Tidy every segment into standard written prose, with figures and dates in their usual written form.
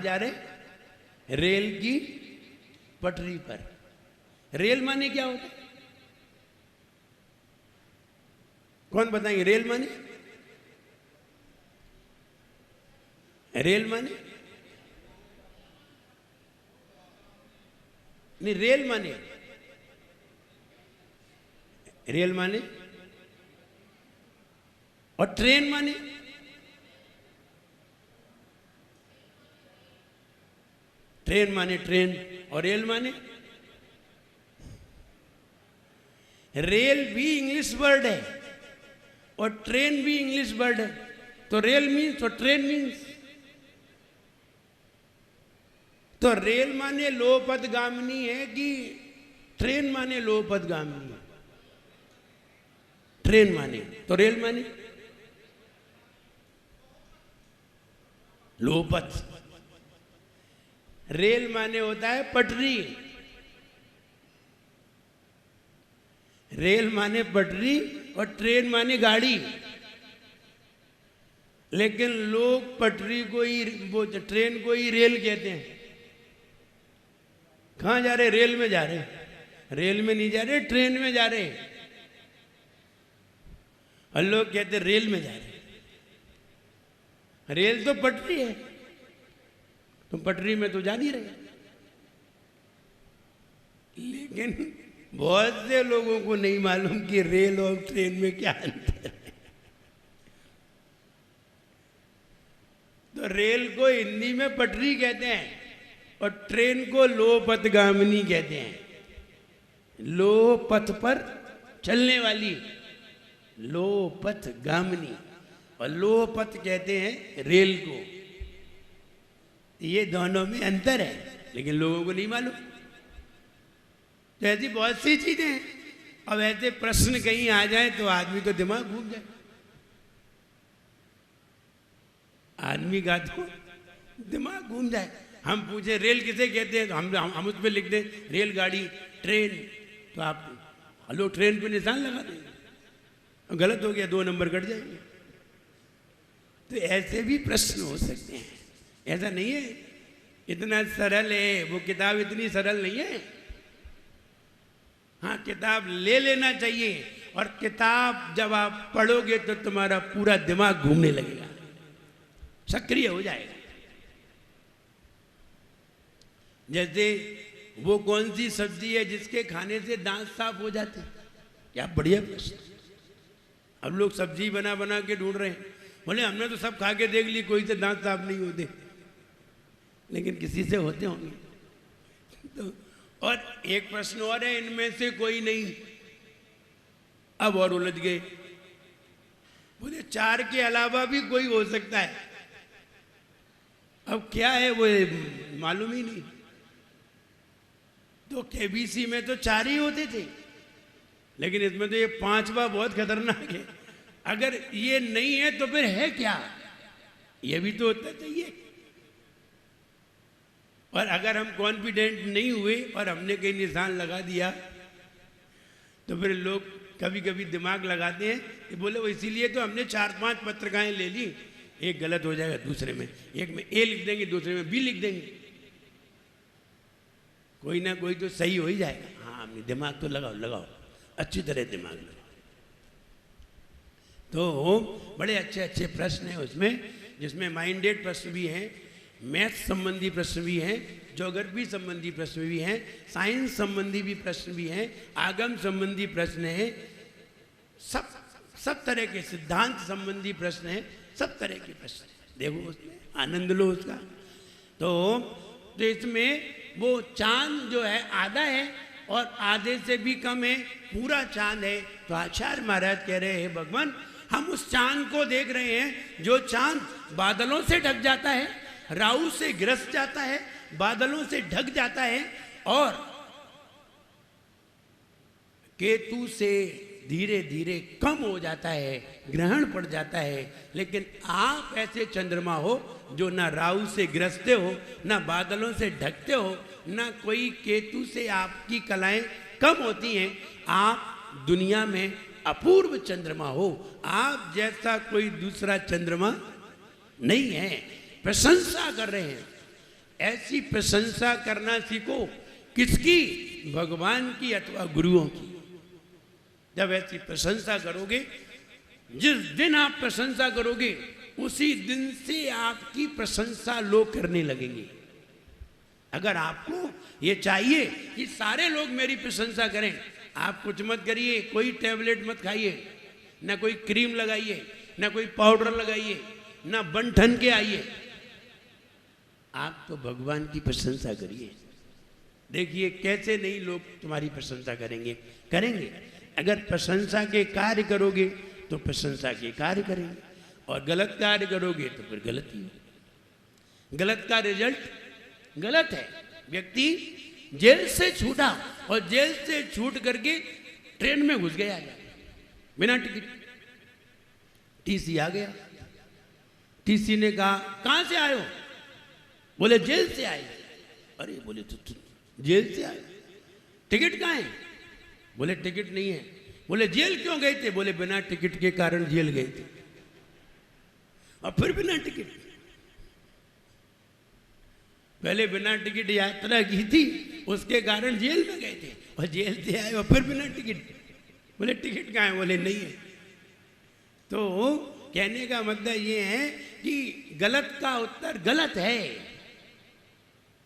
कहां जा रहे? रेल की पटरी पर। रेल माने क्या होता है? कौन बताएंगे? रेल माने, रेल माने नहीं, रेल माने, रेल माने और ट्रेन माने? ट्रेन माने ट्रेन और रेल माने? रेल भी इंग्लिश वर्ड है और ट्रेन भी इंग्लिश वर्ड है, तो रेल मीन्स और ट्रेन मीन्स। तो रेल माने लोपदगामिनी है कि ट्रेन माने लोपदगामिनी है? ट्रेन माने, तो रेल माने लोपथ। रेल माने होता है पटरी, रेल माने पटरी और ट्रेन माने गाड़ी। लेकिन लोग पटरी को ही, वो ट्रेन को ही रेल कहते हैं। कहां जा रहे? रेल में जा रहे। रेल में नहीं जा रहे, ट्रेन में जा रहे। और लोग कहते रेल में जा रहे। रेल तो पटरी है, तुम पटरी में तो जा नहीं रहे। लेकिन बहुत से लोगों को नहीं मालूम कि रेल और ट्रेन में क्या अंतर है। तो रेल को हिंदी में पटरी कहते हैं और ट्रेन को लोपथगामिनी कहते हैं। लो पथ पर चलने वाली, लोपथगामिनी, और लोपथ कहते हैं रेल को। ये दोनों में अंतर है, लेकिन लोगों को नहीं मालूम। तो ऐसी बहुत सी चीजें हैं। अब ऐसे प्रश्न कहीं आ जाए तो आदमी तो दिमाग घूम जाए। आदमी का तो दिमाग घूम जाए। हम पूछे रेल किसे कहते हैं, तो हम उस पर लिख दें रेलगाड़ी, ट्रेन, तो आप हेलो ट्रेन पे निशान लगा देंगे, गलत हो गया, 2 नंबर कट जाएंगे। तो ऐसे भी प्रश्न हो सकते हैं। ऐसा नहीं है इतना सरल है, वो किताब इतनी सरल नहीं है। हाँ, किताब ले लेना चाहिए, और किताब जब आप पढ़ोगे तो तुम्हारा पूरा दिमाग घूमने लगेगा, सक्रिय हो जाएगा। जैसे वो कौन सी सब्जी है जिसके खाने से दांत साफ हो जाते? क्या बढ़िया प्रश्न। अब लोग सब्जी बना बना के ढूंढ रहे हैं। बोले हमने तो सब खा के देख ली, कोई से दांत साफ नहीं होते, लेकिन किसी से होते होंगे। तो और एक प्रश्न और है, इनमें से कोई नहीं। अब और उलझ गए। बोले 4 के अलावा भी कोई हो सकता है। अब क्या है वो मालूम ही नहीं। तो केबीसी में तो 4 ही होते थे, लेकिन इसमें तो ये 5वां बहुत खतरनाक है। अगर ये नहीं है तो फिर है क्या? ये भी तो होता चाहिए। और अगर हम कॉन्फिडेंट नहीं हुए और हमने कहीं निशान लगा दिया, तो फिर लोग कभी कभी दिमाग लगाते हैं कि बोले वो इसीलिए तो हमने 4-5 पत्रिकाएं ले ली, एक गलत हो जाएगा, दूसरे में, एक में ए लिख देंगे, दूसरे में बी लिख देंगे, कोई ना कोई तो सही हो ही जाएगा। हाँ, हमने दिमाग तो लगाओ लगाओ, अच्छी तरह दिमाग लगाओ। तो बड़े अच्छे अच्छे प्रश्न हैं उसमें, जिसमें माइंडेड प्रश्न भी हैं, मैथ संबंधी प्रश्न भी हैं, ज्योग्राफी संबंधी प्रश्न भी हैं, साइंस संबंधी भी प्रश्न भी हैं, आगम संबंधी प्रश्न हैं, सब तरह के सिद्धांत संबंधी प्रश्न हैं, सब तरह के प्रश्न हैं। देखो उसमें आनंद लो उसका। तो इसमें वो चांद जो है आधा है और आधे से भी कम है, पूरा चांद है। तो आचार्य महाराज कह रहे हैं भगवान, हम उस चांद को देख रहे हैं जो चांद बादलों से ढक जाता है, राहु से ग्रस्त जाता है, बादलों से ढक जाता है, और केतु से धीरे धीरे कम हो जाता है, ग्रहण पड़ जाता है। लेकिन आप ऐसे चंद्रमा हो जो ना राहु से ग्रसते हो, ना बादलों से ढकते हो, ना कोई केतु से आपकी कलाएं कम होती हैं। आप दुनिया में अपूर्व चंद्रमा हो, आप जैसा कोई दूसरा चंद्रमा नहीं है। प्रशंसा कर रहे हैं। ऐसी प्रशंसा करना सीखो। किसकी? भगवान की अथवा गुरुओं की। जब ऐसी प्रशंसा करोगे, जिस दिन आप प्रशंसा करोगे उसी दिन से आपकी प्रशंसा लोग करने लगेंगे। अगर आपको ये चाहिए कि सारे लोग मेरी प्रशंसा करें, आप कुछ मत करिए, कोई टैबलेट मत खाइए, ना कोई क्रीम लगाइए, ना कोई पाउडर लगाइए, ना बन ठन के आइए। आप तो भगवान की प्रशंसा करिए। देखिए कैसे नहीं लोग तुम्हारी प्रशंसा करेंगे। करेंगे। अगर प्रशंसा के कार्य करोगे तो प्रशंसा के कार्य करेंगे, और गलत कार्य करोगे तो फिर गलत ही हो। गलत का रिजल्ट गलत है। व्यक्ति जेल से छूटा और जेल से छूट करके ट्रेन में घुस गया बिना टिकट। टीसी आ गया। टीसी ने कहा कहां से आए हो? बोले जेल से आए। अरे बोले तो जेल से आए, टिकट कहां है? बोले टिकट नहीं है। बोले जेल क्यों गए थे? बोले बिना टिकट के कारण जेल गए थे। और फिर बिना टिकट, पहले बिना टिकट यात्रा की थी, उसके कारण जेल में गए थे, और जेल से आए और फिर बिना टिकट। बोले टिकट कहाँ है? बोले नहीं है। तो कहने का मतलब ये है कि गलत का उत्तर गलत है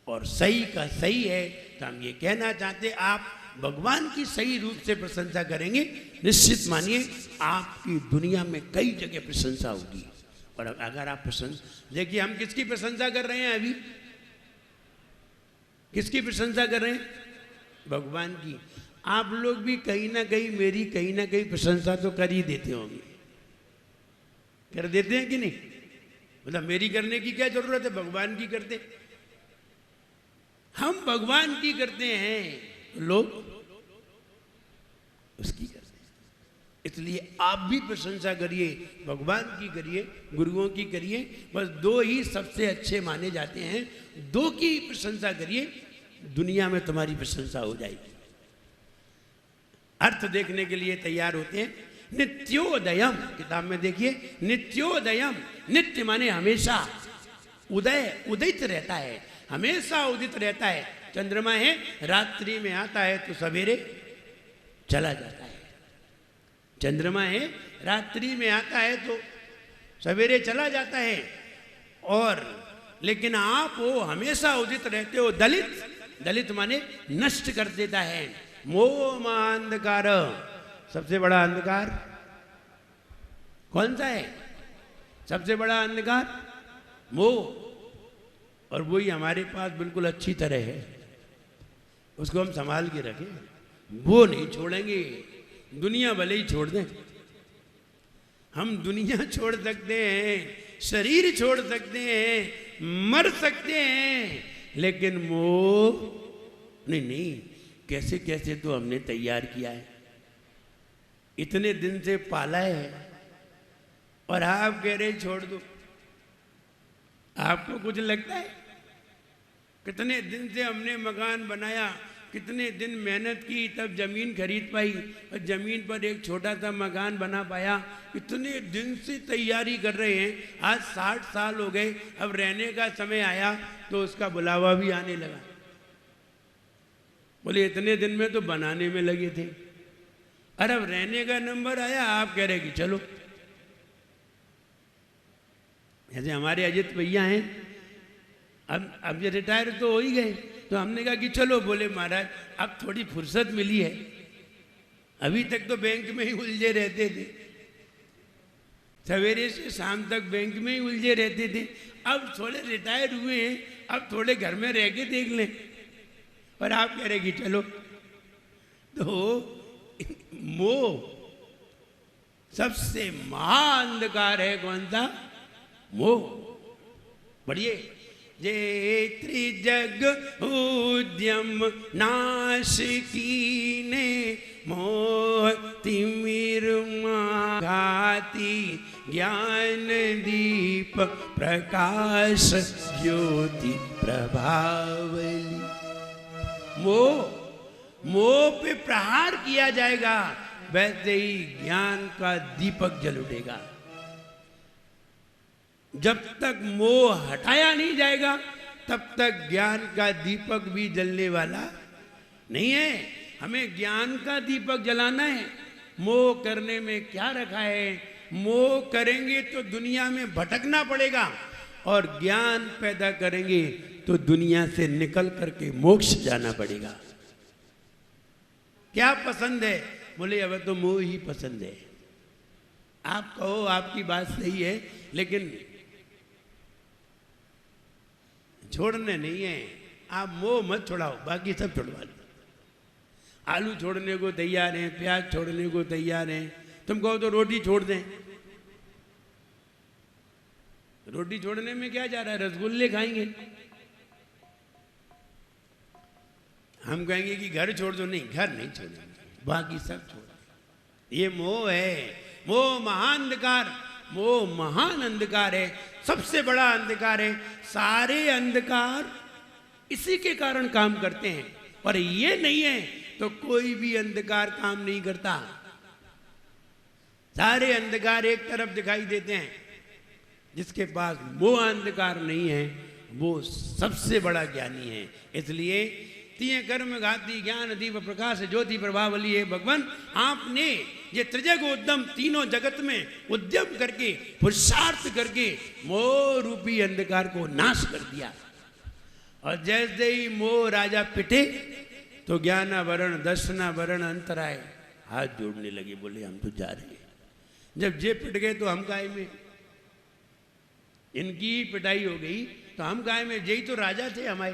और सही का सही है। तो हम ये कहना चाहते, आप भगवान की सही रूप से प्रशंसा करेंगे, निश्चित मानिए आपकी दुनिया में कई जगह प्रशंसा होगी। और अगर आप प्रशंसा, देखिए हम किसकी प्रशंसा कर रहे हैं अभी? किसकी प्रशंसा कर रहे हैं? भगवान की। आप लोग भी कहीं ना कहीं मेरी कहीं ना कहीं प्रशंसा तो कर ही देते होंगे। कर देते हैं कि नहीं? मतलब मेरी करने की क्या जरूरत है, भगवान की करते। हम भगवान की करते हैं, लोग उसकी करते हैं। इसलिए आप भी प्रशंसा करिए, भगवान की करिए, गुरुओं की करिए। बस दो ही सबसे अच्छे माने जाते हैं, दो की प्रशंसा करिए, दुनिया में तुम्हारी प्रशंसा हो जाएगी। अर्थ देखने के लिए तैयार होते हैं। नित्योदयम, किताब में देखिए, नित्योदयम। नित्य माने हमेशा, उदय उदित रहता है, हमेशा उदित रहता है। चंद्रमा है, रात्रि में आता है तो सवेरे चला जाता है। चंद्रमा है, रात्रि में आता है तो सवेरे चला जाता है। और लेकिन आप हो हमेशा उदित रहते हो। दलित, दलित माने नष्ट कर देता है। मोह महाअंधकार, सबसे बड़ा अंधकार कौन सा है? सबसे बड़ा अंधकार मोह। और वही हमारे पास बिल्कुल अच्छी तरह है, उसको हम संभाल के रखें, वो नहीं छोड़ेंगे। दुनिया भले ही छोड़ दें, हम दुनिया छोड़ सकते हैं, शरीर छोड़ सकते हैं, मर सकते हैं, लेकिन मोह नहीं। कैसे कैसे तो हमने तैयार किया है, इतने दिन से पाला है, और आप कह रहे छोड़ दो। आपको कुछ लगता है? कितने दिन से हमने मकान बनाया, कितने दिन मेहनत की, तब जमीन खरीद पाई, और जमीन पर एक छोटा सा मकान बना पाया। इतने दिन से तैयारी कर रहे हैं, आज 60 साल हो गए, अब रहने का समय आया तो उसका बुलावा भी आने लगा। बोले इतने दिन में तो बनाने में लगे थे, और अब रहने का नंबर आया, आप कह रहे कि चलो। जैसे हमारे अजित भैया हैं, अब ये रिटायर तो हो ही गए, तो हमने कहा कि चलो। बोले महाराज अब थोड़ी फुर्सत मिली है, अभी तक तो बैंक में ही उलझे रहते थे, सवेरे से शाम तक बैंक में ही उलझे रहते थे। अब थोड़े रिटायर हुए हैं, अब थोड़े घर में रह के देख लें, और आप कह रहे कि चलो। तो मोह सबसे महाअंधकार है। कौन सा? मोह। बढ़िए। जे त्रिजग उद्यम नाश कीने, मोह तिमिर घाती, ज्ञान दीप प्रकाश ज्योति प्रभावली। मोह पे प्रहार किया जाएगा, वैसे ही ज्ञान का दीपक जल उठेगा। जब तक मोह हटाया नहीं जाएगा, तब तक ज्ञान का दीपक भी जलने वाला नहीं है। हमें ज्ञान का दीपक जलाना है। मोह करने में क्या रखा है? मोह करेंगे तो दुनिया में भटकना पड़ेगा, और ज्ञान पैदा करेंगे तो दुनिया से निकल करके मोक्ष जाना पड़ेगा। क्या पसंद है? बोले अब तो मोह ही पसंद है। आप कहो आपकी बात सही है, लेकिन छोड़ने नहीं है। आप मोह मत छोड़ाओ, बाकी सब छोड़वा लो। आलू छोड़ने को तैयार हैं, प्याज छोड़ने को तैयार हैं। तुम कहो तो रोटी छोड़ दें। रोटी छोड़ने में क्या जा रहा है? रसगुल्ले खाएंगे। हम कहेंगे कि घर छोड़ दो। नहीं, घर नहीं छोड़ेंगे, बाकी सब छोड़। ये मोह है। मोह महान अंधकार, मोह महान अंधकार है, सबसे बड़ा अंधकार है। सारे अंधकार इसी के कारण काम करते हैं, और ये नहीं है तो कोई भी अंधकार काम नहीं करता। सारे अंधकार एक तरफ दिखाई देते हैं। जिसके पास मोह अंधकार नहीं है वो सबसे बड़ा ज्ञानी है। इसलिए तीय कर्म घाती ज्ञान दीप प्रकाश ज्योति प्रभावली है भगवान। आपने ये त्रिजग उद्यम तीनों जगत में उद्यम करके पुरुषार्थ करके मोह रूपी अंधकार को नाश कर दिया। और जैसे ही मोह राजा पिटे तो ज्ञानावरण दर्शनावरण अंतराय हाथ जोड़ने लगे, बोले हम तो जा रहे हैं। जब जे पिट गए तो हम काय में, इनकी पिटाई हो गई तो हम काय में, यही तो राजा थे हमारे,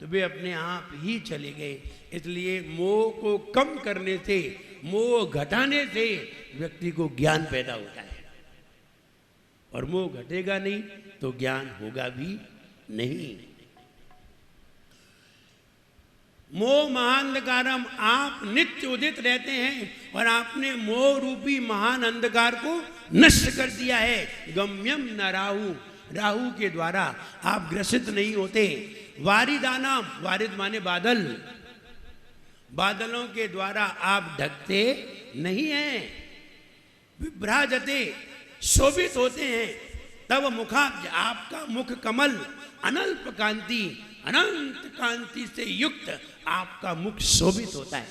तो वे अपने आप ही चले गए। इसलिए मोह को कम करने से, मोह घटाने से व्यक्ति को ज्ञान पैदा होता है, और मोह घटेगा नहीं तो ज्ञान होगा भी नहीं। मोह महाअंधकारम, आप नित्य उदित रहते हैं और आपने मोह रूपी महान अंधकार को नष्ट कर दिया है। गम्यम न राहु, राहु के द्वारा आप ग्रसित नहीं होते। वारिदाना, वारिद माने बादल, बादलों के द्वारा आप ढकते नहीं हैं। विभ्राजते, शोभित होते हैं। तब मुखाब्ज, आपका मुख कमल, अनल्प कांति, अनंत कांति से युक्त आपका मुख शोभित होता है।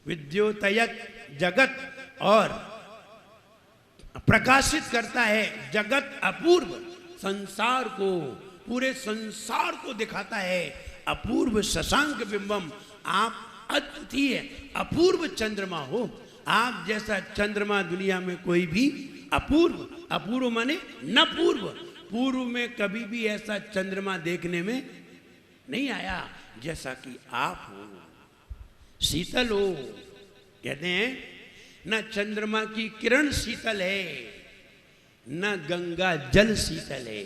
विद्योतयत, जगत और प्रकाशित करता है। जगत अपूर्व, संसार को, पूरे संसार को दिखाता है। अपूर्व शशांक बिंबम, आप अद्वितीय अपूर्व चंद्रमा हो। आप जैसा चंद्रमा दुनिया में कोई भी अपूर्व, अपूर्व माने न पूर्व, पूर्व में कभी भी ऐसा चंद्रमा देखने में नहीं आया जैसा कि आप हो। शीतल हो, कहते हैं न चंद्रमा की किरण शीतल है, न गंगा जल शीतल है।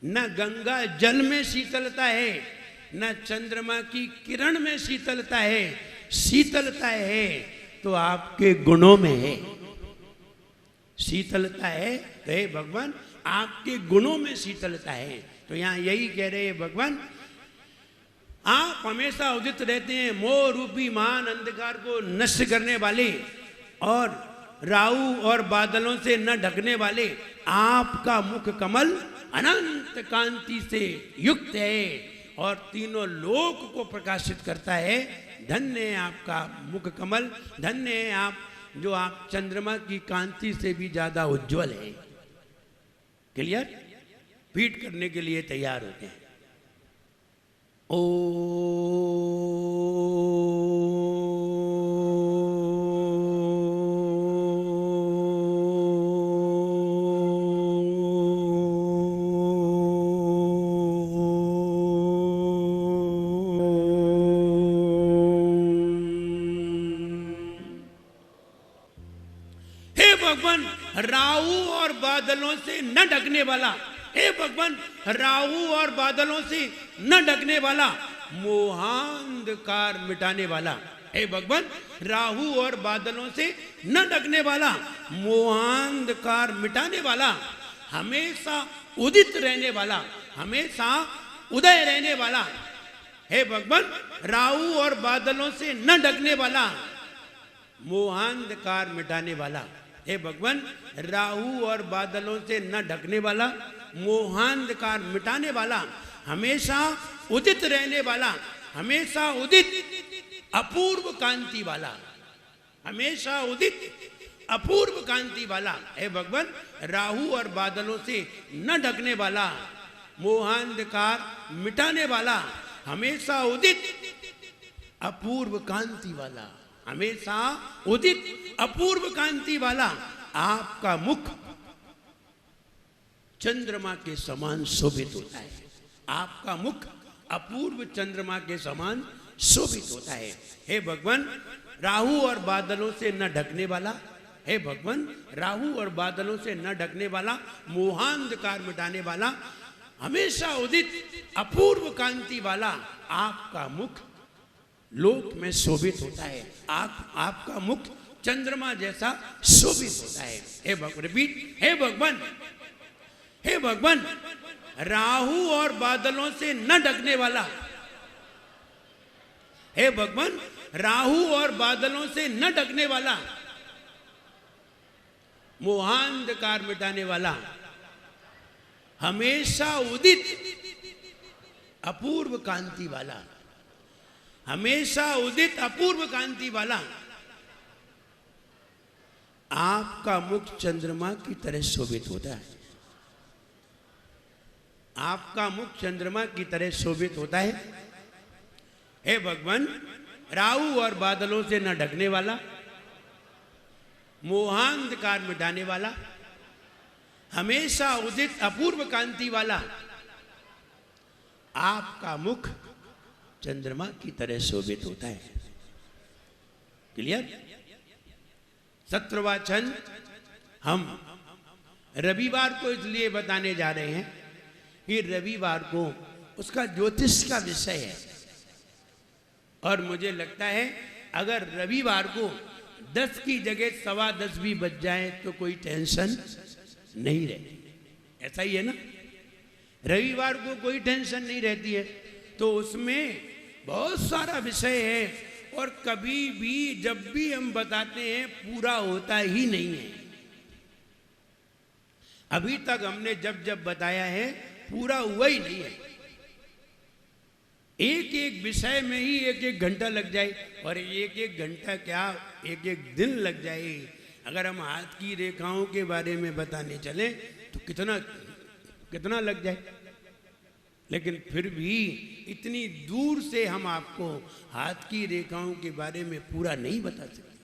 न गंगा जल में शीतलता है, न चंद्रमा की किरण में शीतलता है। शीतलता है तो आपके गुणों में है। शीतलता है तो हे भगवान आपके गुणों में शीतलता है। तो यहां यही कह रहे हैं भगवान, आप हमेशा उदित रहते हैं, मोह रूपी महान अंधकार को नष्ट करने वाले और राहु और बादलों से न ढकने वाले। आपका मुख कमल अनंत कांति से युक्त है और तीनों लोक को प्रकाशित करता है। धन्य है आपका मुख कमल, धन्य है आप, जो आप चंद्रमा की कांति से भी ज्यादा उज्जवल है। क्लियर? पीठ करने के लिए तैयार होते हैं। ओ भगवान राहु और बादलों से न ढकने वाला, हे भगवान राहु और बादलों से न ढकने वाला, मोहांधकार मिटाने वाला। हे भगवान राहु और बादलों से न ढकने वाला, मोहांधकार मिटाने वाला, हमेशा उदित रहने वाला, हमेशा उदय रहने वाला। हे भगवान राहु और बादलों से न ढकने वाला, मोहांधकार मिटाने वाला। हे भगवान राहु और बादलों से न ढकने वाला, मोहांधकार मिटाने वाला, हमेशा उदित रहने वाला, हमेशा उदित अपूर्व कांति वाला, हमेशा उदित अपूर्व कांति वाला, हे भगवान राहु और बादलों से न ढकने वाला, मोहांधकार मिटाने वाला, हमेशा उदित अपूर्व कांति वाला, हमेशा उदित अपूर्व कांति वाला, आपका मुख चंद्रमा के समान शोभित होता है। आपका मुख अपूर्व चंद्रमा के समान शोभित होता है। हे भगवान राहु और बादलों से न ढकने वाला, हे भगवान राहु और बादलों से न ढकने वाला, मोहांधकार मिटाने वाला, हमेशा उदित अपूर्व कांति वाला, आपका मुख लोक में शोभित होता है। आपका मुख चंद्रमा जैसा शोभित होता है। हे भगवान, रिपीट, हे भगवान राहु और बादलों से न ढकने वाला, हे भगवान राहु और बादलों से न ढकने वाला, मोहांधकार मिटाने वाला, हमेशा उदित अपूर्व कांति वाला, हमेशा उदित अपूर्व कांति वाला, आपका मुख चंद्रमा की तरह शोभित होता है। आपका मुख चंद्रमा की तरह शोभित होता है। हे भगवान राहु और बादलों से न ढकने वाला, मोहांधकार मिटाने वाला, हमेशा उदित अपूर्व कांति वाला, आपका मुख चंद्रमा की तरह शोभित होता है। क्लियर? 17वां छंद हम रविवार को इसलिए बताने जा रहे हैं कि रविवार को उसका ज्योतिष का विषय है, और मुझे लगता है अगर रविवार को 10 की जगह 10:15 भी बच जाए तो कोई टेंशन नहीं रहती। ऐसा ही है ना? रविवार को कोई टेंशन नहीं रहती है, तो उसमें बहुत सारा विषय है, और कभी भी जब भी हम बताते हैं पूरा होता ही नहीं है। अभी तक हमने जब जब बताया है पूरा हुआ ही नहीं है। एक एक विषय में ही एक एक घंटा लग जाए, और एक एक घंटा क्या एक एक दिन लग जाए। अगर हम हाथ की रेखाओं के बारे में बताने चले तो कितना लग जाए। लेकिन फिर भी इतनी दूर से हम आपको हाथ की रेखाओं के बारे में पूरा नहीं बता सकते।